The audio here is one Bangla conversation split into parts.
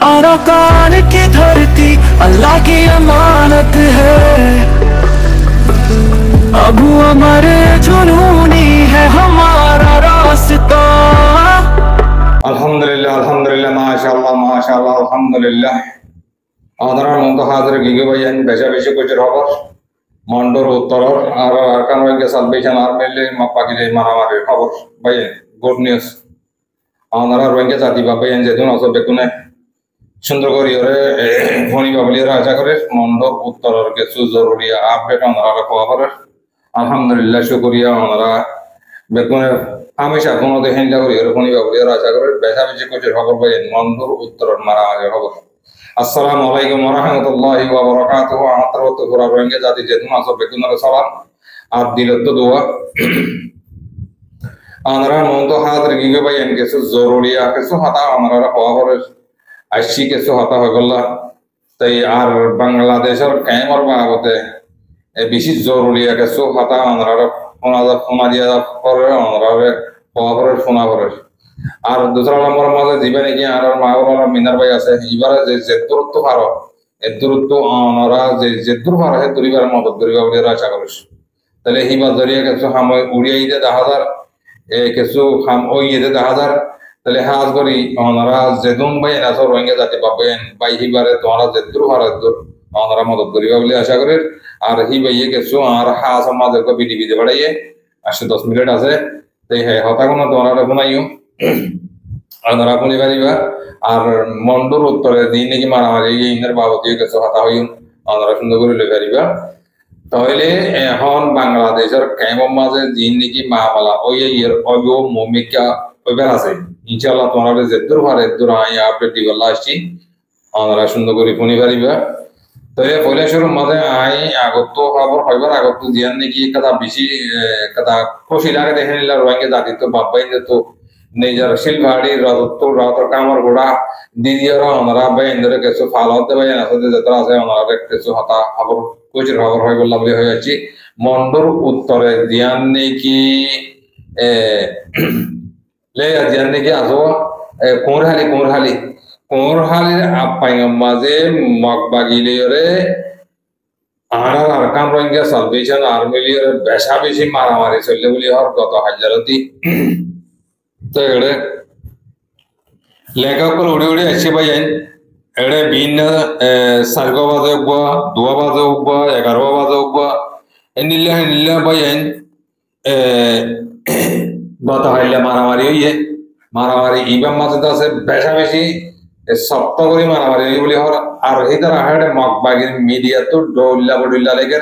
आराकान की धरती अल्लाह की अमानत है। अबू अमर जुनूनी है हमारा रास्ता। अल्हम्दुलिल्लाह अल्हम्दुलिल्लाह माशाअल्लाह अल्हम्दुलिल्लाह। आदरान मुंतहाजर गिगे भाईयान बेशा बेशी कुछ रबर मंडोर उत्तर और अरकान के साल्वेशन आर्मी मक्काकी मारामारी खबर भाईयान गुड न्यूज। आदरा रोहिंग्या जाति भाईयान जेतुन असो बेकुने সুন্দর করি ওরে ফোনি বাবলিরা আশা করে মন্ডপ উত্তরের কিছু জরুরি আপডেট আমরা পাওয়া করে আলহামদুলিল্লাহ শুকরিয়া আমরা বেগুনে হামেশা কোনো দেখেন যা করি ওরে ফোনি বাবলিরা আশা করে বেশা বেশি কিছু খবর পাই মন্ডপ উত্তরের মারামারি খবর। আসসালামু আলাইকুম ওয়া রাহমাতুল্লাহি ওয়া বারাকাতুহু। আন্তর্গত পুরা রোহিঙ্গা জাতি যেতুন আসো বেগুনের সালাম আর দিলত দোয়া আমরা মন্দ হাজার গিগে ভাই এন কিছু জরুরি কিছু হাতা আমরা পাওয়া করে আশি কিছু হতা হয়ে গেল তাই আর বাংলাদেশের কায়েমর বাবদে বেশি জরুরি কিছু হতা আমরা ফোনা দিয়া করে আমরা পরে ফোনা করে। আর দুসরা নম্বর মাঝে দিবে নাকি আর মাওলার মিনার ভাই আছে এবারে যে দূরত্ব পারো এর দূরত্ব আমরা যে দূর পারো সে দূরিবার মদত করিবা বলে আশা করিস। তাহলে হিবার জরিয়া কিছু সময় উড়িয়ে দিতে 10,000 কিছু খাম ওই ইয়েতে 10,000 তাহলে হাজ করি ওনারা যেদুন ভাই আসো রোহিঙ্গা জাতি পাবেন ভাই হিবারে তোমরা যেদুর ভারত ওনারা মদত করিবা বলে আশা করি। আর হি ভাইয়ে কিছু আর হাজ আমাদেরকে বিডিবিতে বাড়াইয়ে 10 মিনিট আছে তাই হ্যাঁ হতা কোনো তোমরা শুনাইও ওনারা শুনি পারিবা। আর মন্ডুর উত্তরে দিন নাকি মারামারি ইনের বাবদীয় কিছু হতা হইম ওনারা সুন্দর করে লই পারিবা। তাহলে এখন বাংলাদেশের কেমন মাঝে দিন নাকি মামলা ওই ইয়ের অবিও মমিকা ওইবার আছে ইনশাআল্লাহ তোমাদের যে দূর ভারে দূর আই আপডেট দিবলা আসছি আমরা সুন্দর করে শুনি পারিবা। তাহলে পয়লা শুরু মাঝে আই আগত খবর হইবার আগত দিয়ান নাকি কথা বেশি কথা খুশি লাগে দেখে নিলা রোহিঙ্গা জাতি তো বাবাই তো নিজের শিলভাড়ি রাজত্ব কামর গোড়া দিদিরা আমরা বাইন ধরে কিছু ফাল হতে বাইন আসতে যেতে আছে আমরা কিছু হতা খবর কুচির খবর হয়ে গেল বলে হয়ে যাচ্ছি মন্ডর উত্তরে দিয়ান নাকি ले जानने की आजो कोरहाली आपायम माजे मकबागिले रे आनार अरकान रोहिंग्या साल्वेशन आर्मी रे बेशा बेशी मारामारी चलले बोली हर गत हाजारती तो एडे लेखा पर उड़ी उड़ी अच्छे भाई एडे बीन सारगो बाजे उबा दुआ बाजे उबा 11 बाजे उबा एनिल्ला भाई गत हाइले मारामारी हुई है मारामारी इबाम माঝে আছে বেশা বেশি সপ্ত করে মারামারি হই বলি হর আর হিদার আহাড়ে মকবাগির মিডিয়া তো ডোল্লা বডুল্লা লেগে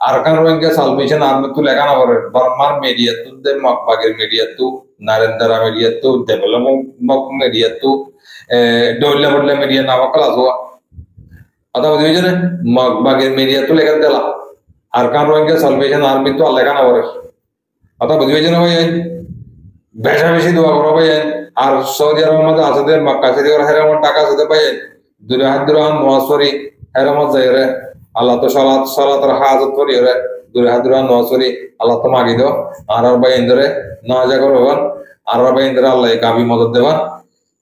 আরকান রোহিঙ্গা সালভেশন আর্মি তো লেগানা করে বর্মার মিডিয়া তো দে মকবাগির মিডিয়া তো নরেন্দ্র মিডিয়া তো ডেভেলপমেন্ট মিডিয়া তো ডোল্লা বডুল্লা মিডিয়া নামকলা জোয়া আদা বুঝিয়ে না মকবাগির মিডিয়া তো লেগে দেলা আরকান রোহিঙ্গা সালভেশন আর্মি তো লেগানা করে আদা বুঝিয়ে না ভাই বেশা বেশি দোয়া করো ভাই। আর সৌদি আরবের মধ্যে আছে মক্কা শরীফের হেরামত টাকা আছে ভাই দুরে হাত দুরে নোয়াসরি হেরামত যাই রে আল্লাহ তো সালাতের হাজত করি রে দুরে হাত দুরে নোয়াসরি আল্লাহ তো মাগি দাও আর ভাই ইন্দরে না যা করো আর ভাই ইন্দরে আল্লাহ কাবি মদত দেবা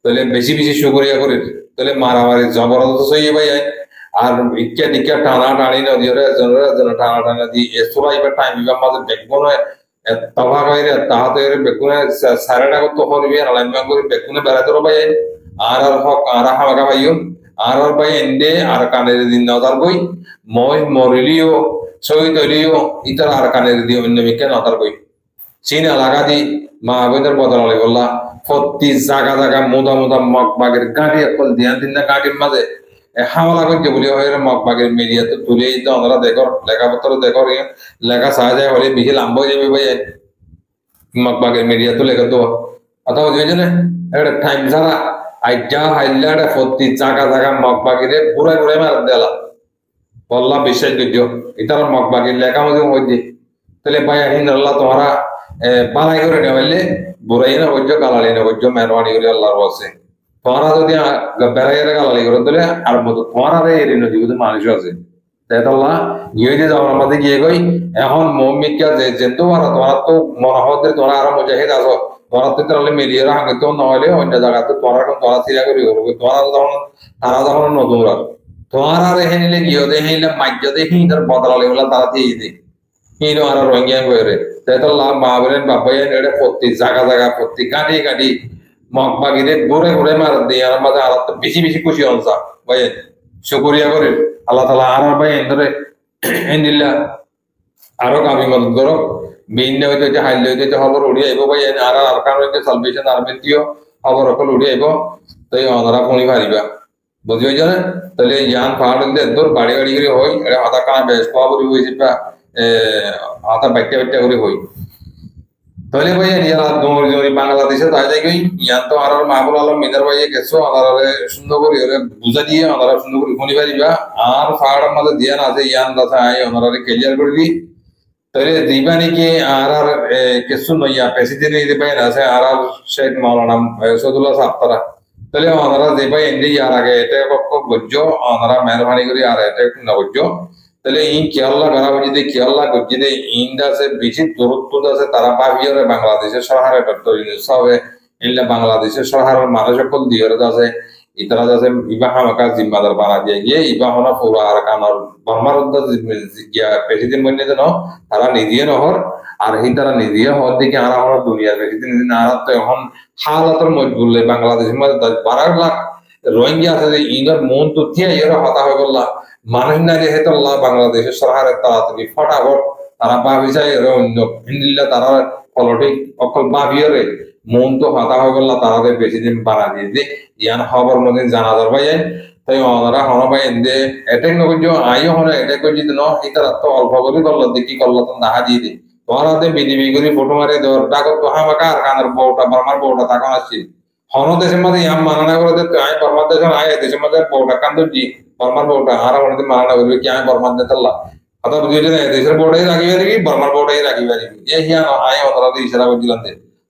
তাহলে বেশি বেশি শুকরিয়া করি তাহলে মারামারি জবরদস্ত সই ভাই। আর ইক্কা টিক্কা টানা টানি নদী রে জনরা টানা টানা দি এসরা এবার টাইম বিবাহ মাঝে দেখবো না তবা কইরে তাহাতে বেকুনে সারাটা কত করবি আর লাইনমান করে বেকুনে বেড়াতে ভাই আর হক আর হামাকা ভাইও আর ভাই এন্ডে আর কানের দিন নদার বই মই মরিলিও শহীদ হইলিও ইতার আর কানের দিও অন্য মিকে নদার বই চীন লাগা দি মা বইদের বদলালে বললা প্রতি জায়গা মোদা মকবাগের গাড়ি একল ধ্যান দিন না গাড়ির মাঝে হামলা করছে বলি হয় মকবাগের মিডিয়া তো তুলে তো আমরা দেখো লেখাপত্র দেখো লেখা সাহা যায় হলে বেশি লাম্ব যাবে ভাই মকবাগের মিডিয়া তো লেখা তো কথা বুঝেছে না একটা টাইম ছাড়া আইজা হাইলা একটা প্রতি জায়গা মকবাগিরে ঘুরে মার দেলা বললা বিশ্বাস করছ ইতার মকবাগির লেখা মধ্যে হইছে তাহলে ভাই আহিন আল্লাহ তোমরা বালাই করে নেওয়াইলে বুড়াই না হইছ গালালি না হইছ মেহরবানি করে আল্লাহর বসে তোমরা যদি বেড়াইয়ারে গালালি করো তাহলে আর মতো তোমার এরি নদী বুঝে মানুষ আছে তাইতাল্লাহ ইয়ে যে যাওয়ার মধ্যে গিয়ে কই এখন মমিকা যে যেহেতু আর তোমরা তো মনে হতে তোমরা আরো মুজাহিদ আছো তোরা তো তাহলে মিলিয়ে হাঙ্গে তো নহলে অন্য জায়গাতে তোরা এখন তোরা সিরা করে করবো তোরা যখন তারা যখন নতুন তোরা আর হেনিলে গিয়ে দে হেনিলে মাজ্য দে হিঁদার বদলালে বলে তারা দিয়ে দে হিনো আর রোহিঙ্গা বইরে তাইতো লাভ মা বলেন বাবাইন এটা প্রতি জায়গা জায়গা প্রতি কাটি কাটি মগবাগিরে ঘুরে ঘুরে মার দিয়ে আর মাঝে আর বেশি বেশি খুশি হনসা ভাইয়েন শুকরিয়া করে আল্লাহ তালা আর ভাইয়েন ধরে হেনিল্লা আরো কামি মদত করো মেইন হইতে যে হাইলে হইতে খবর উড়িয়ে আইব ভাই আর আর কারণ হইতে সালভেশন আর্মিটিও খবর অকল উড়িয়ে আইব তাই অনারা ফোনই পারিবা বুঝি হইছে না তাহলে ইয়ান পাহাড় হইতে দূর বাড়ি বাড়ি করে হই এটা হাতা কানা বেশ পাওয়া করি হইছে বা হাতা বাইটা বাইটা করে হই তাহলে ভাই ইয়ারা দৌড় দৌড়ি বাংলাদেশে তাই যাই গই ইয়ান তো আর মাহবুল আলম মিনার ভাইয়ে গেছো আনারে সুন্দর করে বুঝা দিয়ে আনারা সুন্দর করে ফোনই পারিবা আর পাহাড়ের মধ্যে দিয়ান আছে ইয়ান দাসা আই আনারে ক্লিয়ার করে দি তাহলে দিবানি কি আর আর কিছু নইয়া প্রেসিডেন্ট দিবাই আছে আর আর শেখ মাওলানা সদুল্লাহ সাহেব তারা তাহলে ওনারা দিবাই এন্ডি আর আগে এটা কত গজ্জ ওনারা মেহরবানি করে আর এটা একটু না গজ্জ তাহলে ইন কেয়াল্লা গারাবা যদি কেয়াল্লা গজ্জি দে ইন্ডা সে বেশি দূরত্ব আছে তারা পাবিয়রে বাংলাদেশের শহরে ডক্টর ইউনূস সাহেব ইল্লা বাংলাদেশের শহরের মানুষ সকল দিয়রে আছে ইতারা যাতে ইবা হামাকা জিম্মাদার বানা দিয়ে গিয়ে ইবা হনা পুরো আর কানার বর্মার গিয়া প্রেসিডেন্ট বনে যেন তারা নিজে নহর আর হি তারা নিজে হওয়ার দিকে আর আমরা দুনিয়ার প্রেসিডেন্ট আর তো এখন হালাতের মজবুরলে বাংলাদেশের মধ্যে 12 লাখ রোহিঙ্গা আছে যে ইনার মন তো থিয়া এরা হতা হয়ে গেল মানুষ না যে হেতু আল্লাহ বাংলাদেশের সরকারের তাড়াতাড়ি ফটাফট তারা ভাবি যায় এর অন্য হিন্দিল্লা তারা পলিটিক অকল ভাবিয়রে মন তো হতা হয়ে গেল তাদের বেশি দিন বানা দিয়ে যে ইয়ান খবর মধ্যে জানা যার ভাই তাই ওনারা হন ভাই এনে এটাই নকজ আইও হন এটা কই যদি ন ইতারা তো অল্প করে করলো দেখি করলো তো দেখা দিয়ে দে তোরাতে বিডিবি করে ফটো মারে দেওয়ার টাকা তো হামাকা আর কানের বউটা বর্মার বউটা তখন আসছি হন দেশের মধ্যে ইয়াম মানানা করে যে আই বর্মার দেশে আই দেশের মধ্যে বউটা কান্দর জি বর্মার বউটা আর আমাদের মানানা করবে কি আমি বর্মার দেশ আল্লাহ কথা বুঝিয়ে না দেশের বউটাই রাখিবে নাকি বর্মার বউটাই রাখিবে নাকি এই হিয়ান আই ওনারা ইশারা করে দিলাম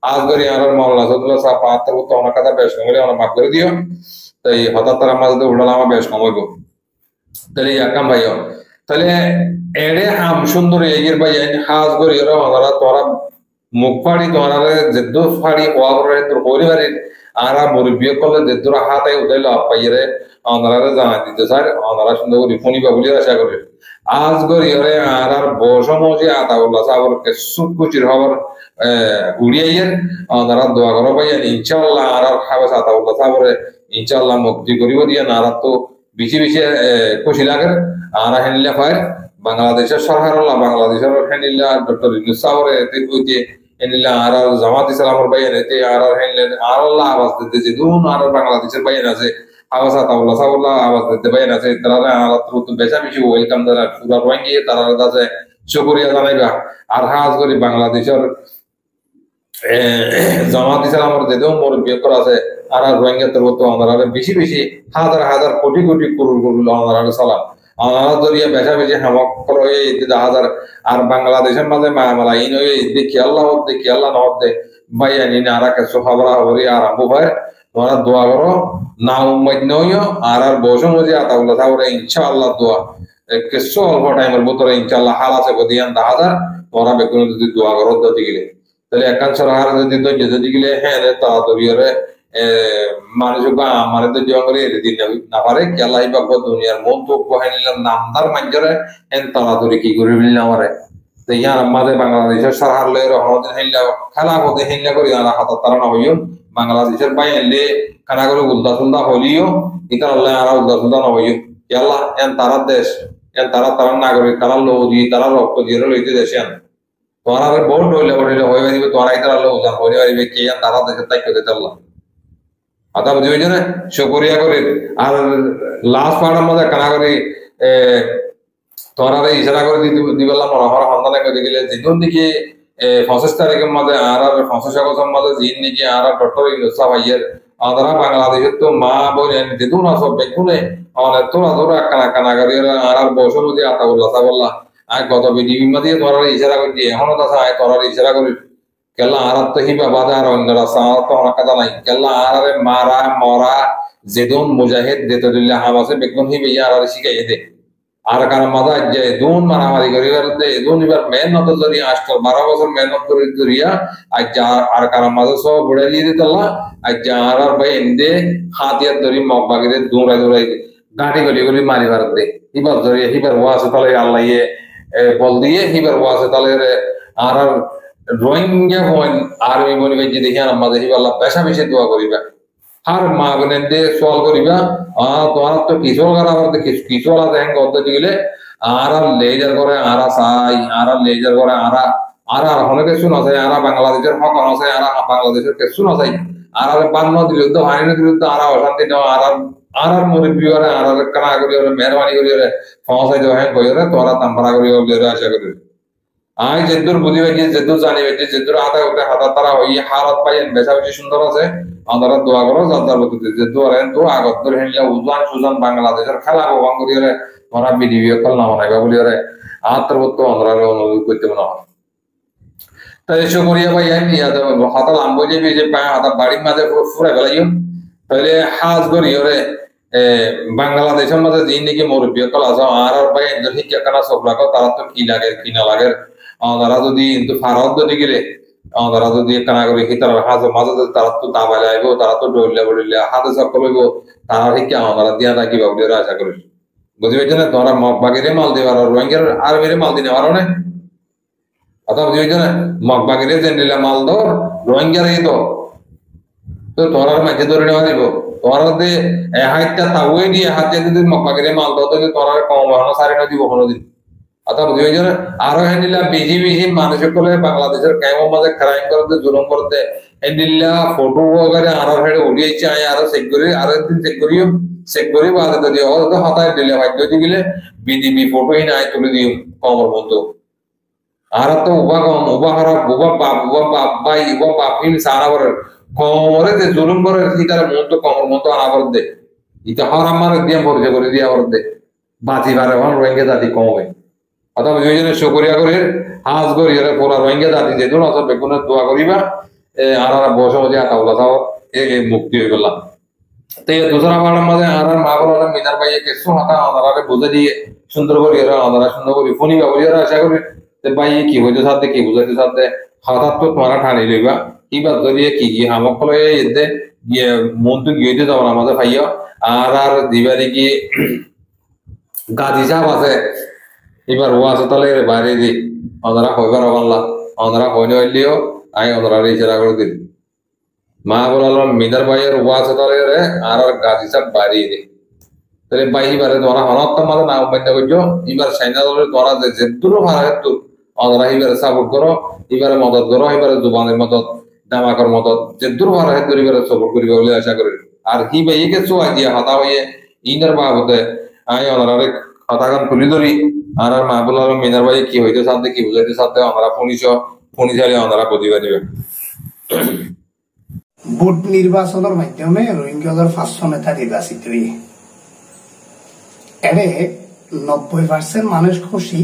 আজ করে আর মাওলানা সদুল্লাহ সাহেব পাত্র তো অনেক কথা বেশ কমলে অনেক মাফ করে দিও তাই হঠাৎ তারা মাঝে উঠালাম আমার বেশ কমাইব তাহলে একাম ভাইও তাহলে এড়ে হাম সুন্দর এগির ভাই হাজ করে ওনারা তোরা মুখ ফাড়ি তোরা যেদ্দু ফাড়ি হওয়া করে তোর পরিবারের আর মুরব্বী করলে যেদ্দুর হাতে উঠাইলো আপাইরে ওনারা জানা দিতে স্যার ওনারা সুন্দর করে ফোনিবা বলে আশা করে আজ করি ওরে আর আর বসমজি আতাউল্লাহ সাহেবের সুকুচির খবর উড়িয়াইয়ের ওনারা দোয়া করো ভাইয়া ইনশাআল্লাহ আর আর খাবে আতাউল্লাহ সাহেবের ইনশাআল্লাহ মুক্তি করিব দিয়া নারা তো বেশি বেশি খুশি লাগে আর হেনিলা ফায়ার বাংলাদেশের সরকার বাংলাদেশের হেনিলা ডক্টর ইউনূস সাহেবের কইতে হেনিলা আর আর জামাত ইসলামের ভাইয়া এতে আর আর হেনিলা আর আল্লাহ আওয়াজ দিতে যে দুন আর বাংলাদেশের ভাইয়া আছে আওয়াজ আতাউল্লাহ সাহেবুল্লাহ আওয়াজ দিতে ভাইয়া আছে তারা আল্লাহ তো বেশা বেশি ওয়েলকাম দাদা পুরা রোহিঙ্গা তারা আছে শুকরিয়া জানাইবা আর হাজ করি বাংলাদেশের জামাত ইসলামের যেতেও মোর বিয়কর আছে আর রোহিঙ্গা তোর তো ওনারা বেশি বেশি হাজার হাজার কোটি কোটি করুল করুল ওনারা সালাম ওনারা দরিয়া বেশা বেশি হামক হয়ে হাজার আর বাংলাদেশের মাঝে মায়ামালা ইন হয়ে দেখি আল্লাহ নহব দে ভাই আনি নারা কিছু খবর হবরি আর আবু ভাই তোমরা দোয়া করো না উম্মাদ নইও আর আর বসো মজি আতাউল্লাহ সাহেবের ইনশাআল্লাহ দোয়া কিছু অল্প টাইমের ভিতরে ইনশাআল্লাহ হাল আছে বদিয়ান 10,000 তোমরা বেগুন যদি দোয়া করো দিতে গেলে তাহলে একান সরকার যদি গেলে হ্যাঁ তাড়াতাড়ি মানুষ মানে তো জঙ্গলে দিন না পারে কেলাই বা দুনিয়ার মন তো নিলাম নামদার মাঞ্জরে এন তাড়াতাড়ি কি করে বিল না পারে তো ইয়ার আমাদের বাংলাদেশের সরকার লয়ে রহমত হেল্লা খেলা হতে হেল্লা করে আর হাতে তারা না হইও বাংলাদেশের বাইরে খানা করে উল্দা সুলদা হলিও ইতার আল্লাহ আর উল্দা সুলদা না হইও কেলা এন তারা দেশ এন তারা নাগরিক তারা লোক দিয়ে তারা রক্ত দিয়ে লইতে দেশে আন তোরা বহুত হইলে হয়ে পারিবে তোরা ইতার আল্লাহ উজান হয়ে পারিবে কে তারা দেশের দায়িত্ব দিতে আল্লাহ কথা বুঝি হয়েছে না শুকরিয়া করে আর লাস্ট পার্টের মধ্যে কানা করে তোরা ইশারা করে দিবেলাম মনোহর সন্ধানে করে গেলে যেদিন দিকে 25 তারিখের মধ্যে আর 25 আগস্টের মধ্যে জিন নাকি আর ডক্টর ইউনূস ভাইয়ের আমরা বাংলাদেশের তো মা বলে যেদিন আসো বেগুনে অনেক তোরা তোরা কানা করে আর বসে আতাউল্লাহ সাহেবুল্লাহ আর গত বিডিবি মধ্যে তোরা ইশারা করছি এখনো তো তোরা ইশারা করি কেলা আর তো হিবা বাধা আর অন্যরা সারা তো অনেক কথা নাই কেলা আর মারা মরা যেদিন মুজাহিদ দিতে দিলে হামাসে বেগুন হিবে আর শিখাই দে আর কারণ মাথা যে দুন মারামারি করিবার দুন এবার মেহনত জরিয়া 12 বছর মেহনত করে জরিয়া আজ আর কারণ মাথা সব বুড়ে দিয়ে দিতলা আজ আর ভাই এমদে হাতিয়ার ধরি মগবাগিরে দৌড়াই দৌড়াই গাঁটি গলি গলি মারিবার দে এবার জরিয়া এবার ওয়াসে তালে আল্লাহ বল দিয়ে এবার ওয়াসে তালে আর রোহিঙ্গা হন আর্মি বনি যে দেখি আমাদের আল্লাহ পেশা বেশি দোয়া করিবা আর মা বোনের দিয়ে সোয়াল করিবা তোমার তো কিশোর আবার কিশোর দেখেন গদ্দ দিলে আর লেজার করে আরা চাই আর লেজার করে আর অনেক কিছু না চাই আর বাংলাদেশের হক আছে আর বাংলাদেশের কিছু না চাই আর বান্ন বিরুদ্ধে হাইনের বিরুদ্ধে আর অশান্তি নেওয়া আর মুরব্বী করে আর কানা করি মেহরবানি করি সমস্যায় দেওয়া হ্যাঁ করি তোরা তাম্পারা করি আশা করি আই যেদুর বুঝি পাইছি যেদুর জানি পাইছি যেদুর হাতে উঠে হাতার তারা হই হারাত পাইয়েন বেশা বেশি সুন্দর আছে আমরা দোয়া করো যার প্রতি যেদু আরেন তো আগত ধরে হেনলা উজান সুজান বাংলাদেশের খেলা ভগবান করি রে তোরা বিডিও কল না মনে বলি রে আত্মর তো আমরা অনুরোধ করতে মনে হয় তাই এসে করিয়া ভাই আমি হাতা লাম্ব যাবি যে পায়ে হাতা বাড়ির মাঝে ফুরে ফেলাইও তাহলে হাজ করি ওরে বাংলাদেশের মাঝে যে নাকি মুরব্বী কল আছে আর ভাই শিক্ষা কানা সব লাগো তারা তো কি লাগে কি না লাগে তারা যদি কিন্তু ফারাত যদি গেলে তারা যদি কানা করে কি তারা হাজর মাঝে তারা তো দাবাইলে আইব তারা তো ডরলে বলিলে হাতে চক্কর লইব তারা শিক্ষা আমরা দিয়া থাকি বাবুদের আশা করি বুঝি পাইছে না তোরা মগবাগিরে মাল দেবার রোহিঙ্গার আর্মিরে মাল দিনে পারো না অথবা বুঝি পাইছে না মগবাগিরে যে নিলে মাল ধর রোহিঙ্গার এই তো তোরার মাঝে ধরে নেওয়া দিব তোরা যে হাইটটা তাওয়ে দিয়ে হাতে যদি মগবাগিরে মাল দাও তাহলে তোরা কম বাহানো সারি না দিব কোনোদিন অথবা বুঝি পাইছে না আরো হ্যান্ডিলা বেশি বেশি মানুষের করে বাংলাদেশের ক্যামের মাঝে ক্রাইম করতে জুলুম করতে হ্যান্ডিলা ফটো বগারে আরো হেডে উঠিয়েছে আরো চেক করি আরো একদিন চেক করি বাদে যদি হতায় দিলে ভাগ্য দিলে বিডিবি ফটো হি নাই তুলে দিও কমর মতো আর তো উবা কম উবা হারা উবা বাপ ভাই উবা বাপ হিম সারা বড় কমরে যে জুলুম করে তারা মন তো কমর মতো আনাবর দে ইটা হর আমার দিয়ে পরিচয় করে দিয়ে আবার দে বাঁচি বারে হন রোহিঙ্গা জাতি কমবে অথবা দুইজনে শুকরিয়া করে হাজ করি পুরা রোহিঙ্গা জাতি যে জন অথবা বেগুনের দোয়া করিবা আর বসে বসে আতাউলা তাও মুক্তি হয়ে গেলাম তো দুসরা বাড়ার মাঝে আর মা বলার মিনার ভাইয়ে কিছু হাতা আনারে বুঝে দিয়ে সুন্দর করে আনারা সুন্দর করে ফোনি বা বলিয়ারা আশা করি ভাই কি হইতে সাথে কি বুঝাইতে সাথে হঠাৎ তো তোমারা ঠানি লইবা কিবা ধরিয়ে কি হামক ফলে এতে গিয়ে মন তো গিয়ে যাবো আমাদের ভাইয়া আর দিবারি কি গাজী সাহেব আছে এবার ও আছে তাহলে বাইরে দি ওনারা হইবার অবানলা ওনারা হইনি হইলেও আমি ওনারা ইশারা করে দিল মা বলালাম মিনার ভাইয়ের ও আছে তাহলে আর গাজী সাহেব বাইরে দি তাহলে ভাই এবারে তোরা হনাত্ম মাঝে না উপায় করছো এবার সাইনা দলের তোরা যে দূর ভাড়া হেতু ওনারা এবারে সাপোর্ট করো এবারে মদত করো এবারে জুবানের মদত দামাকর মদত যে দূর ভাড়া হেতু এবারে সাপোর্ট করিবে বলে আশা করি আর কি ভাই একে চোয়া দিয়ে হাতা হইয়ে ইনার বা হতে আমি ওনারা কথাখান তুলি ধরি আর মা বলার মিনার ভাই কি হইতে সাথে কি বুঝাইতে সাথে আমরা ফোনি চালিয়ে ওনারা প্রতিভা দিবে ভোট নির্বাচনের মাধ্যমে রোহিঙ্গাদের 500 নেতা নির্বাচিত হয়ে এরে 90% মানুষ খুশি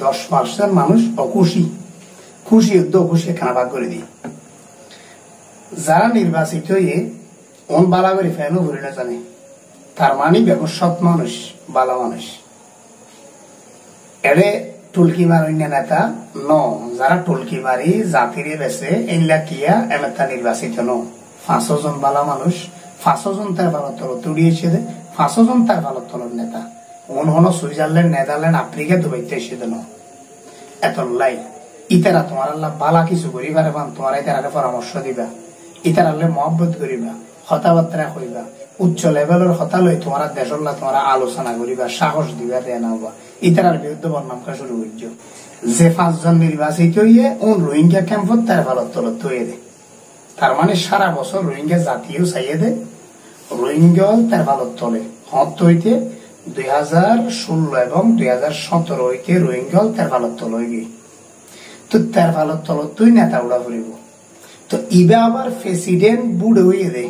10% মানুষ অখুশি খুশি উদ্যোগ খুশি খানা ভাগ করে দিই যারা নির্বাচিত হয়ে ওন বালা করে ফেলো ঘুরে না জানে তার মানে বেগর সৎ মানুষ বালা মানুষ এরে টুলকি মারি নেতা ন যারা টুলকি মারি জাতিরে বেছে এনলা কিয়া এমেতা নির্বাচিত ন 500 জন বালা মানুষ 500 জন তার ভালো তল তুড়িয়েছে 500 জন তার ভালো তলর নেতা অন হন সুইজারল্যান্ড নেদারল্যান্ড আফ্রিকা দুবাইতে এসে দেন এত লাই ইতারা তোমার আল্লাহ বালা কিছু করিবার এবং তোমার ইতারা পরামর্শ দিবা ইতার আল্লাহ মহব্বত করিবা কথাবার্তা করিবা উচ্চ লেভেলের কথা লই তোমার দেশের তোমার আলোচনা করিবা সাহস দিবা দেয়া নাওবা ইতারার বিরুদ্ধে বর্ণামকা শুরু করছ যে 5 জন নির্বাচিত হইয়ে ওন রোহিঙ্গা ক্যাম্পত তার ভারত তলত হয়ে দে তার মানে সারা বছর রোহিঙ্গা জাতীয় চাইয়ে দে রোহিঙ্গা তার ভারত তলে হত হইতে 2016 এবং 2017 হইতে রোহিঙ্গা তার ভারত তল হয়ে গিয়ে তো তার ভারত তলত তুই নেতা উড়া ফুরিব তো ইবা আবার প্রেসিডেন্ট বুড়ে হইয়ে দে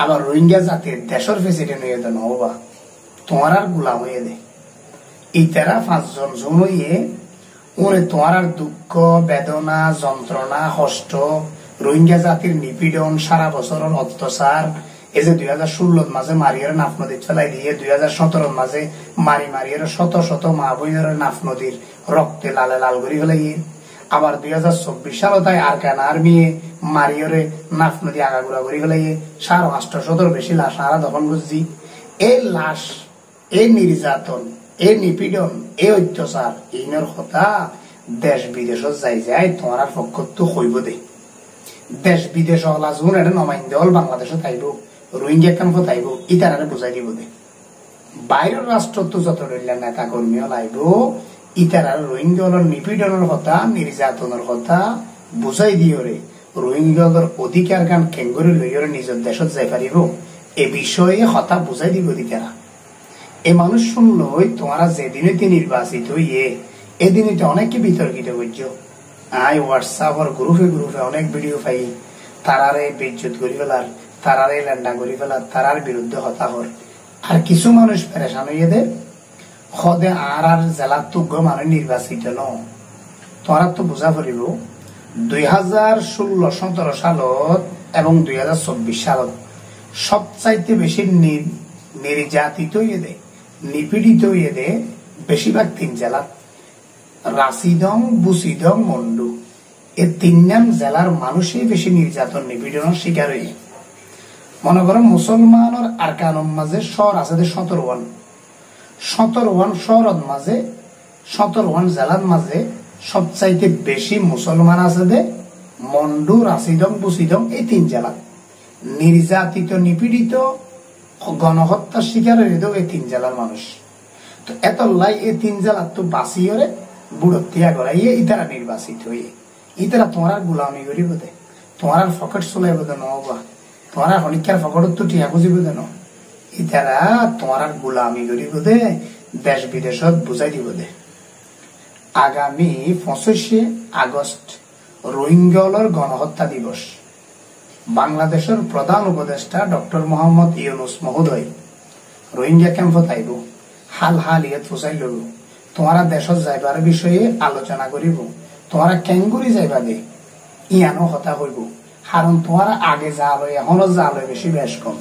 আবার রোহিঙ্গা জাতির দেশের প্রেসিডেন্ট হয়ে দেন হবা তোমার আর গুলাম হয়ে দে ইতারা 5 জন জন হইয়ে ওরে তোমার আর দুঃখ বেদনা যন্ত্রণা কষ্ট রোহিঙ্গা জাতির নিপীড়ন সারা বছরের অত্যাচার এই যে 2016 মাঝে মারিয়ার নাফ নদী চলাই দিয়ে 2017 মাঝে মারিয়ার শত শত মা বোনের নাফ নদীর রক্তে লালে লাল করি ফেলাইয়ে, আবার 2024 সালে তাই আরকান আর্মি মারিয়রে নাফ নদী আগাগুড়া করি ফেলাইয়ে 850 বেশি লাশ আরা দখল বুঝছি। এই লাশ, এই নির্যাতন, এই নিপীড়ন, এই অত্যাচার এইনের কথা দেশ বিদেশত যাই যায় তোমার পক্ষ তো হইব দে। দেশ বিদেশ হলা যখন এটা নমাইন্দে হল বাংলাদেশত আইব, রোহিঙ্গা ক্যাম্পত আইব, ইতারারে বুঝাই দিব দে। বাইরের রাষ্ট্রত যত নেতা কর্মী হল আইব, ইতারার রোহিঙ্গা হল নিপীড়নের কথা, নির্যাতনের কথা বুঝাই দিয়রে রোহিঙ্গাদের অধিকার গান কেঙ্গরি লইয়রে নিজের দেশত যাই পারিব, এ বিষয়ে কথা বুঝাই দিব দিতারা। এ মানুষ শুনল তোমারা যেদিনে নির্বাচিত হইয়ে এদিনে অনেকে বিতর্কিত করছ। আই হোয়াটসঅ্যাপ গ্রুপে অনেক ভিডিও পাই, তারারে বেজ্জত করি ফেলার, তারারে ল্যান্ডা করি ফেলার, তারার বিরুদ্ধে হতাহর। আর কিছু মানুষ পেরেশান হইয়ে দে সদে আর জেলার তুগ্য মানুষ নির্বাচিত ন। তোমরা তো বুঝা পারিব 2016-17 সালত এবং 2024 সালত সবচাইতে বেশি নির্যাতিত হইয়ে দে, নিপীড়িত হইয়ে দে বেশিরভাগ 3 জেলা, রাশিদং, বুসিদং, মন্ডু। এই 3 নাম জেলার মানুষই বেশি নির্যাতন নিপীড়নের শিকার হইয়ে। মনে করেন মুসলমানের আরকানের মাঝে শহর আছে 17 শহরের মাঝে 17 জেলার মাঝে সবচাইতে বেশি মুসলমান আছে দে মন্ডু, রাশিদং, বুসিদং, এই 3 জেলা। নির্যাতিত, নিপীড়িত, গণহত্যার শিকার হয়ে দেও এই 3 জেলার মানুষ। তো এত লাই এই 3 জেলার তো বাঁচিয়ে বুড়তিয়া গড়াইয়ে ইতারা নির্বাচিত হয়ে, ইতারা তোমার গুলামি করিব দে, তোমার ফকেট চলাইব দে নহবা, তোমার হলিকার ফকটত তো টিয়া খুঁজিব দে ন, ইতারা তোমার গুলামি করিব দে, দেশ বিদেশত বুঝাই দিব দে। আগামী 25 আগস্ট রোহিঙ্গা গণহত্যা দিবস। বাংলাদেশের প্রধান উপদেষ্টা ডক্টর মোহাম্মদ ইউনুস মহোদয় রোহিঙ্গা ক্যাম্পত আইব, হাল ইয়ে ফুসাই লব, তোমারা দেশত যাইবার বিষয়ে আলোচনা করিব, তোমারা কেঙ্গুরি যাইবা দে ইয়ানো হতা হইব। কারণ তোমারা আগে যা লয় এখনো যা লয় বেশি বেশ কম।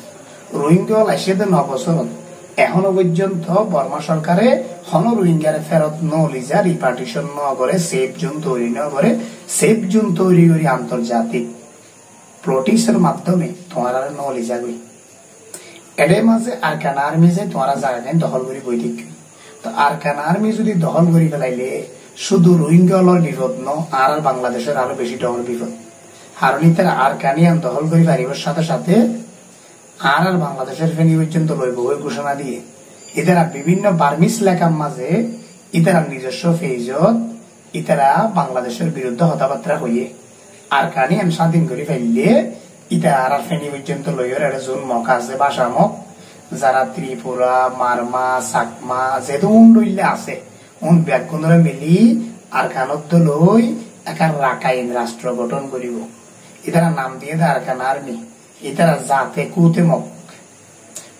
রোহিঙ্গা লাইছে 9 বছরত এখনো পর্যন্ত বর্মা সরকারে হন রোহিঙ্গারে ফেরত নলিজা রিপার্টিশন ন করে, সেফ জোন তৈরি ন করে, সেফ জোন তৈরি করি আন্তর্জাতিক প্লটিসের মাধ্যমে তোমারা নলিজা গই। এদের মাঝে আরকান আর্মি যে তোমারা জায়গা দখল করি বই ঠিক। তো আরকান আর্মি যদি দখল করি ফেলাইলে শুধু রোহিঙ্গা বিপদ ন, আর বাংলাদেশের আরো বেশি ডবল বিপদ। কারণ তারা আরকানিয়ান দখল করি পারিবার সাথে সাথে আর বাংলাদেশের ফেনী পর্যন্ত লইব ওই ঘোষণা দিয়ে ইতারা বিভিন্ন বার্মিস লেখার মাঝে ইতারা নিজস্ব ফেজত ইতারা বাংলাদেশের বিরুদ্ধে হতাবার্তা হইয়ে আরকানিয়ান স্বাধীন করে ফেললে ইতারা আর ফেনী পর্যন্ত লইয়ের একটা জোন মক আছে, ভাষা মক, যারা ত্রিপুরা, মারমা, চাকমা যেহেতু উন্ডইলে আছে উন ব্যাগুণরে মিলি আরকানত লই একার রাখাইন রাষ্ট্র গঠন করিব। ইতারা নাম দিয়ে দেয় আরকান আর্মি, ইতারা জাতে কুতে মক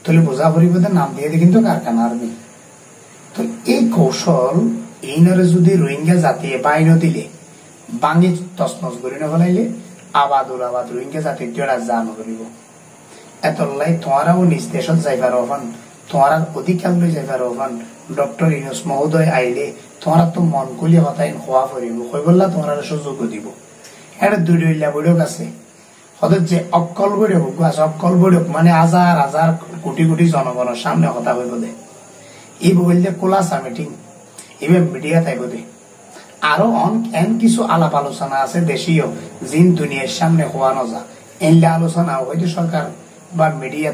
তাহলে বোঝা পড়িব নাম দিয়ে দেয় কিন্তু আরকান আর্মি। তো এই কৌশল এইনরে যদি রোহিঙ্গা জাতি বাইন দিলে বাঙি তসনস করি না ফেলাইলে আবাদ রোহিঙ্গা জাতির জানো করিব। এত লাই তোমারাও নিজ দেশত যাইবার হন, তোমার অধিকার লই যাইবার হন। ডক্টর ইউনুস মহোদয় আইলে তোমার তো মন কলি হতাই হওয়া পড়িব, হয়ে বললা তোমার সুযোগ দিব। এটা 2 বৈঠক আছে, হঠাৎ যে অক্কল বৈঠক আছে, অক্কল বৈঠক মানে হাজার হাজার কোটি কোটি জনগণের সামনে হতা হইব দে। এই বললে কোলাসা মিটিং এবার মিডিয়া থাকব দে। আরো এন কিছু আলাপ আলোচনা আছে দেশীয় জিন দুনিয়ার সামনে হওয়া নজা এনলে আলোচনা হয়তো সরকার বা মিডিয়া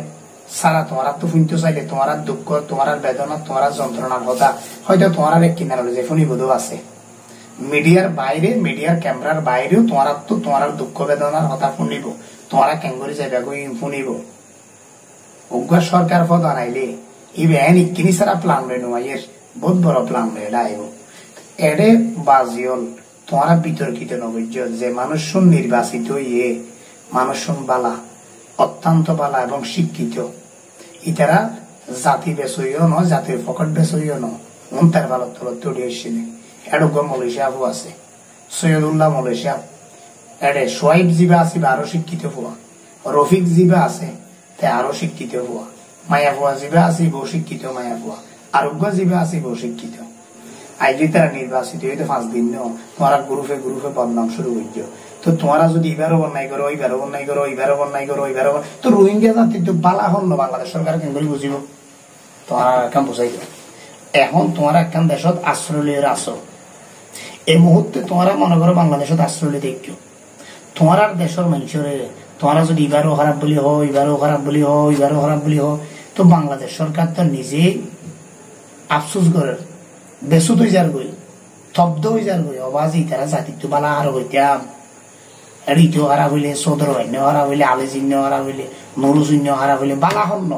সারা তোমার তো শুনতে চাইলে তোমার দুঃখ, তোমার বেদনা, তোমার যন্ত্রণার কথা হয়তো তোমার এক কিনার যে শুনিবোধ আছে। মিডিয়ার বাইরে, মিডিয়ার ক্যামেরার বাইরেও তোমার তো তোমার দুঃখ বেদনার কথা শুনিব, তোমার কেঙ্গরি যাইবা শুনিব। উগ্র সরকার পদ আনাইলে ইবে এন ইকিনি সারা প্লান লই নয়, বহুত বড় প্লান লই আইব। এডে বাজিয়ল তোমার বিতর্কিত নবীর্য যে মানুষ নির্বাচিত ইয়ে মানুষ বালা, অত্যন্ত বালা এবং শিক্ষিত, ইতারা জাতি বেসইও ন, জাতির ফকট বেসইও ন, তার ভালো তলত তৈরি হয়েছিল। এডোগ্য মলেশিয়াবু আছে, সৈয়দুল্লাহ মলেশিয়া, এডে সোয়াইব জিবা আছে আরো শিক্ষিত হওয়া, রফিক জিবা আছে, তে আরো শিক্ষিত হওয়া মায়া হওয়া জীবে আসি বহু শিক্ষিত মায়া হওয়া আরোগ্য জীবে আসি বহু শিক্ষিত আইজি তারা নির্বাচিত হইতে 5 দিন ন তোমার গ্রুপে গ্রুপে বদনাম শুরু হইল তো তোমরা যদি এবারও বন্যায় করো ওইবারও বন্যায় করো ওইবারও বন্যায় করো ওইবারও তো রোহিঙ্গা জাতি তো বালা হল বাংলাদেশ সরকার কেন করে বুঝিব তোমার একখান বুঝাই এখন তোমার একখান দেশত আশ্রয় আছো এই মুহূর্তে তোমরা মনে করো বাংলাদেশত আশ্রয় দেখো তোমার দেশের মানুষের তোমরা যদি এবারও খারাপ বলি হো এবারও খারাপ বলি হো এবারও খারাপ বলি হো তো বাংলাদেশ সরকার তো নিজেই আফসোস করে বেসুত হয়ে যার গই স্তব্ধ হয়ে যার গই অবাজি তারা জাতি তো বালা আর হইতাম ঋতু হারা হইলে সদর বান্য হারা হইলে আলেজিন্য হারা হইলে নরুজন্য হারা হইলে বালা হন্য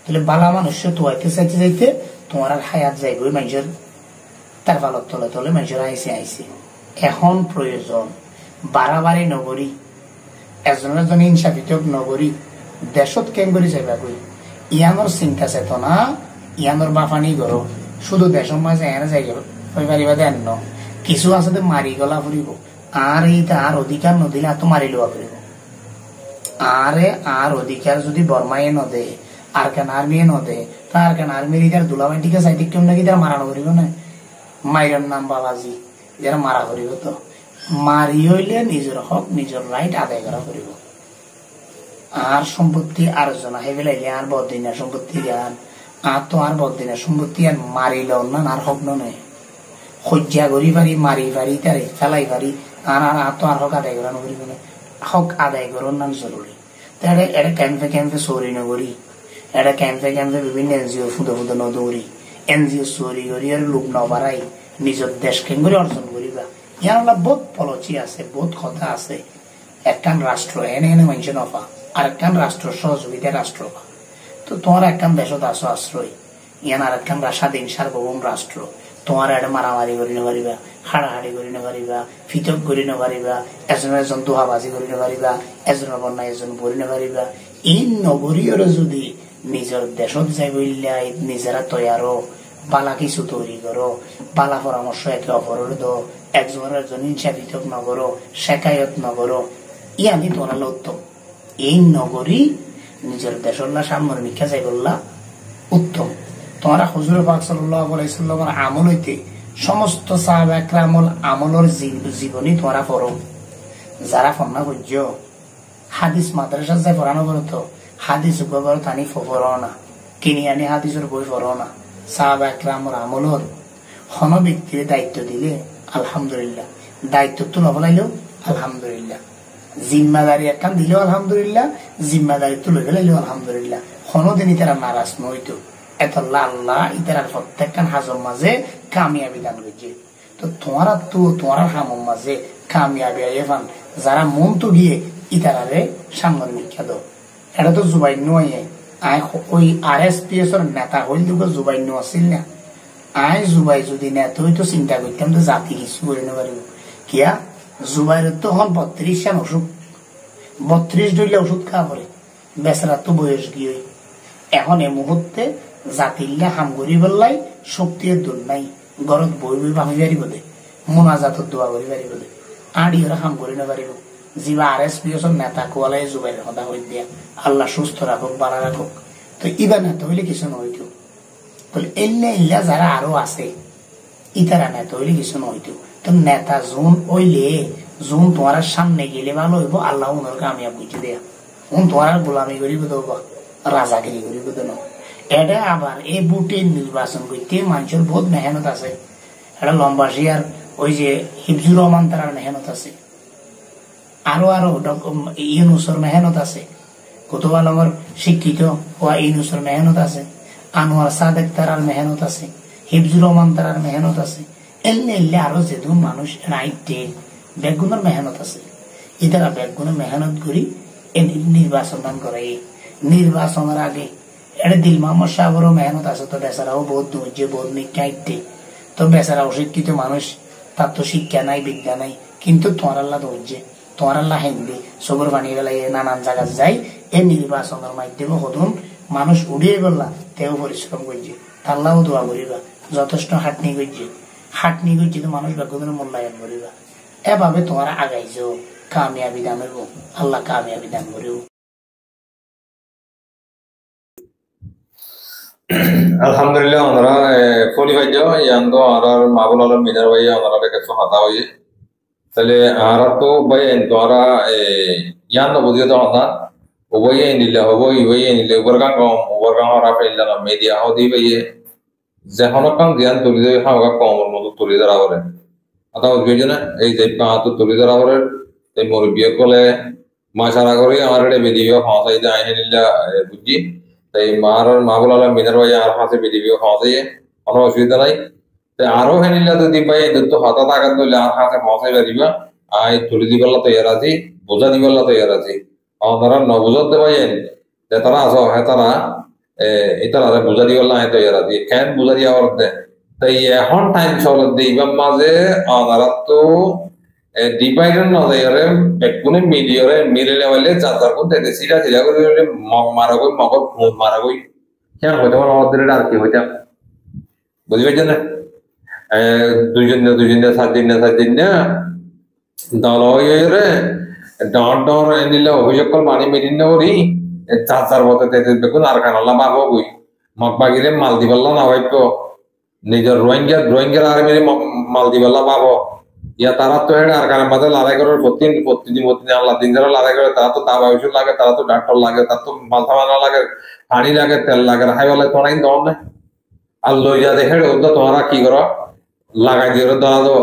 তাহলে বালা মানুষ তো হইতে চাইতে চাইতে তোমার আর হায়াত যাইব মানুষের তার ফালত তলে তলে মানুষের আইসে আইসে এখন প্রয়োজন বাড়াবাড়ি নগরী একজন একজন ইনসাফিত নগরী দেশত কেন করে যাইবা কই ইয়ানোর চিন্তা চেতনা ইয়ানোর বাফানি করো শুধু দেশের মাঝে এনে যাই পারিবা দেন ন কিছু আছে মারি গলা ফুরিব আর এই তার অধিকার নদিলে এত মারি লওয়া ফুরিব আরে আর অধিকার যদি বর্মায়ে নদে আর কেন আর্মিয়ে নদে তার কেন আর্মির ইতার দুলাবাইটিকে চাইতে কেউ নাকি তারা মারানো করিব না মাইরের নাম বাবাজি যারা মারা করিব তো মারি হইলে নিজের হক নিজের রাইট আদায় করা করিব আর সম্পত্তি আর জনা হে বেলাইলে আর বদিনের সম্পত্তি জ্ঞান আর তো আর বদিনের সম্পত্তি আর মারিল না আর হক নয় সজ্জা করি পারি মারি পারি তারে ফেলাই পারি আর আর তো আর হক আদায় করা নকরিব না হক আদায় করার নাম জরুরি তাহলে এটা ক্যাম্পে ক্যাম্পে চুরি নকরি এটা ক্যাম্পে ক্যাম্পে বিভিন্ন এনজিও ফুদে ফুদে নদৌরি এনজিও চুরি করি আর লোক নবাড়াই নিজের দেশ কেন করে অর্জন করিবা ইয়ার বহুত পলচি আছে বহুত কথা আছে একখান রাষ্ট্র এনে এনে মানুষ নফা আর একখান রাষ্ট্র সহযোগিতা রাষ্ট্র তো তোমার একখান দেশত আছো আশ্রয় ইয়ান আর একখান স্বাধীন সার্বভৌম রাষ্ট্র তোমার এটা মারামারি করি নপারিবা হাড়াহাড়ি করি নপারিবা ফিতক করি নপারিবা এজনের এজন দোহাবাজি করি নপারিবা এজনের বন্যা এজন পরি নপারিবা এই নগরীয়র যদি নিজের দেশত যাই বললাই নিজেরা তৈয়ারো বালা কিছু তৈরি করো বালা পরামর্শ একে অপরের দো একজনের একজন ইনসাফিত নগরো শেখায়ত নগরো ই আমি তোমার উত্তম এই নগরী নিজের দেশের না সামনের মিক্ষা যাই বললা উত্তম তোমরা হুজুর পাক সাল্লাল্লাহু আলাইহি সাল্লামের আমল হইতে সমস্ত সাহাবা একরামুল আমলের জীবনী তোমরা পড়ো যারা ফন্না বুঝছো হাদিস মাদ্রাসা যাই পড়ানো করো তো হাদিস উপর তানি পড়ো না কিনি আনি হাদিসের বই পড়ো না সাহাবা একরামের আমলের হন ব্যক্তির দায়িত্ব দিলে আলহামদুলিল্লাহ দায়িত্ব তো নবলাইলেও আলহামদুলিল্লাহ জিম্মাদারি একখান দিলেও আলহামদুলিল্লাহ জিম্মাদারি তুলে ফেলাইলেও আলহামদুলিল্লাহ কোনদিনই তারা নারাজ নইতো এত আল্লাহ ইতার প্রত্যেকখান হাজর মাঝে কামিয়াবি দান করছে তো তোমার হামর মাঝে কামিয়াবি আইফান যারা মন তো গিয়ে ইতারারে সামনের মিখ্যা দাও এটা তো জুবাই নয় ওই RSPS এর নেতা হইল দুটো জুবাই নো আসিল না আই জুবাই যদি নেতা হইতো চিন্তা করতাম তো জাতি কিছু করে না পারিব কিয়া জুবাইয়ের তো হন 32 সাল অসুখ 32 ডলে ওষুধ খাওয়া পরে বেচারা তো বয়স গিয়ে এখন এই মুহূর্তে জাতিল্লা হাম করি বললাই শক্তির দূর নাই গরত বই বই ভাবি পারিব দে মোনাজাতর দোয়া করি পারিব দে আড়ি ওরা হাম করি না পারিব যিবা RSPS এর নেতা কোয়ালাই জুবাইয়ের কথা হই দিয়া আল্লাহ সুস্থ রাখুক বাড়া রাখুক তো ইবা নেতা হইলে কিছু নইতো বলে এলে ইল্লা যারা আরো আছে ইতারা নেতা হইলে কিছু নইতো তো নেতা জোন ওইলে জোন তোমার সামনে গেলে ভালো হইব আল্লাহ উনার কামিয়াব বুঝে দেয়া তোমার গোলামি করিব দেবো রাজাগিরি করিব দেন এটা আবার এই বুটে নির্বাচন করতে মানুষের বহুত মেহনত আছে এটা লম্বাসিয়ার ওই যে হিফজুর রহমান তার মেহনত আছে আরো আরো ইউনুসের মেহনত আছে কুতুব আলমের শিক্ষিত হওয়া ইউনুসের মেহনত আছে আনোয়ার সাদেক তার মেহনত আছে হিফজুর রহমান তার মেহনত আছে এলে আরো যেহেতু মানুষ রাইটে বেগুনের মেহনত আছে ইতারা বেগুনের মেহনত করি নির্বাচন দান করে নির্বাচনের আগে এটা দিল মোহাম্মদ সাহেবেরও মেহনত আছে তো বেচারাও বহুত ধৈর্য বহুত নিকাইতে তো বেচারা অশিক্ষিত মানুষ তার তো শিক্ষা নাই বিদ্যা নাই কিন্তু তোমার আল্লাহ ধৈর্য তোমার আল্লাহ হিন্দি সবর বানিয়ে বেলায় নানান জায়গা যাই এই নির্বাচনের মাধ্যমে হদুন মানুষ উড়িয়ে গেলা তেও পরিশ্রম করছে তাল্লাও দোয়া করিবা যথেষ্ট হাটনি করছে তো মানুষ বেগুনের মূল্যায়ন করিবা এভাবে তোমার আগাইছো কামিয়াবি দান হইব আল্লাহ কামিয়াবি দান করিব। alhamdulillah onara foli bajjo yando arar mabul alam minar bhai onara ke so hata hoye tale ara to bhai to ara yando budiyo to onda oboy nilla oboy nilla ubargan ora failla na media hodi bhai je honokan gyan tulide hawa komor modu tulide rawore ata ujjona ei je pa to tulide rawore te mor biye kole masara kori amare video hosai da henilla bujji তাই মাহবুল আলম মিনার ভাই আর হাতে ভিডিও খাওয়াতে কোনো অসুবিধা নাই তাই আরো হেনিলা যদি ভাই তো হতা থাকার দলে আর হাতে পৌঁছাই পারিবা আই তুলি দিবেলা তৈয়ার আছি বোঝা দিবেলা তৈয়ার আছি তারা নবুঝতে পাইয়েন যে তারা আস হ্যাঁ তারা এটারা বোঝা দিবেলা আয় তৈয়ার আছি কেন বোঝা দিয়া করতে তাই এখন টাইম চলত দিবাম মাঝে তারা তো ডিভাইডার না যাইরে বেকুনে মিলিয়রে মিলে হইলে যাতার কোন থেকে সিরা সিরা করে হইলে মারা কই মগর ফোন মারা কই কেন হইতে পারে আমাদের আর কি হইতা বুঝি পাইছেন না দুইজন সাত দিন না দল হইরে ডর নিলে অভিযোগ কর মানি মিটিং না করি চাচার মতো বেকুন আর কান আল্লাহ বাবা কই মগবাগিরে মাল দিবাল্লা না হইতো নিজের রোহিঙ্গার আর্মিরে মাল দিবাল্লা বাবা ইয়া তারা তো এটা আর কারণ মাঝে লড়াই করার প্রতিদিন আল্লাহ দিন ধরে লড়াই করে তারা তো তাবা ওষুধ লাগে তারা তো ডাক্তার লাগে তার তো মাথা মানা লাগে পানি লাগে তেল লাগে হাই বলে তোরা কিন্তু না আর লইয়া দেখে ওটা তোমরা কি করো লাগাই দিয়ে ধরা দো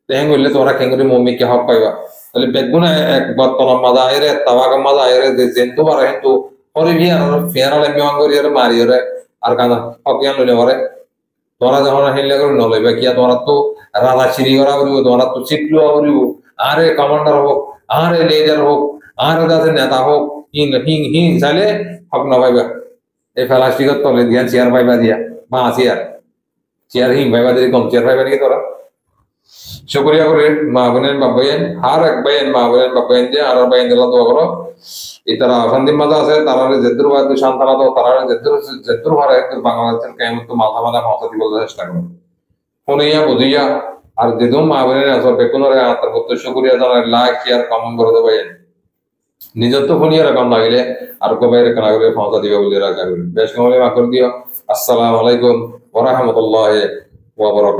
তেহেন করলে তোমরা কেঙ্গুরি মম্মিকে হক পাইবা তাহলে বেগুন এক বর্তমান মাজা আইরে তাবাক মাজা আইরে যে জেন্তু পারে কিন্তু পরে ফিয়ারালে মিয়াং করি মারি আর কানা হকিয়ান লইলে পরে তোরা যখন হেলে করে নলইবা কিয়া তোরা তো রাজা সিঁড়ি করা করিব তোরা তো চিটলু করিব আরে কমান্ডার হোক আরে লিডার হোক আরে দাদের নেতা হোক হিং চাইলে হক না পাইবা এই প্লাস্টিকের তলে দিয়া চেয়ার পাইবা দিয়া বা চেয়ার হিং পাইবা দিয়ে কম চেয়ার পাইবা নাকি তোরা শুক্রিয়া করে মা বোনের বাবাইন হার এক বাইন মা বোনের বাবাইন যে আর বাইন দিলা দোয়া করো ইতারা অশান্তির মাঝে আছে তারা যেদুর বাদু শান্তানা তো তারা যেদুর ভারে বাংলাদেশের কেমন তো মাথা মাথা পৌঁছা দিব চেষ্টা করো ফোনিয়া বুঝিয়া আর যেদুম মা বোনের আসর বেকুনরে আত্মার প্রত্যেক শুক্রিয়া জানার লাইক শেয়ার কমেন্ট করে দেবো নিজের তো ফোনিয়া রকম লাগিলে আর কবাই রেখা করে পৌঁছা দিবে বলে রাখা করি বেশ কমলে মা করে দিও আসসালামু আলাইকুম ওয়া রাহমাতুল্লাহি ওয়া বারাকাতুহু।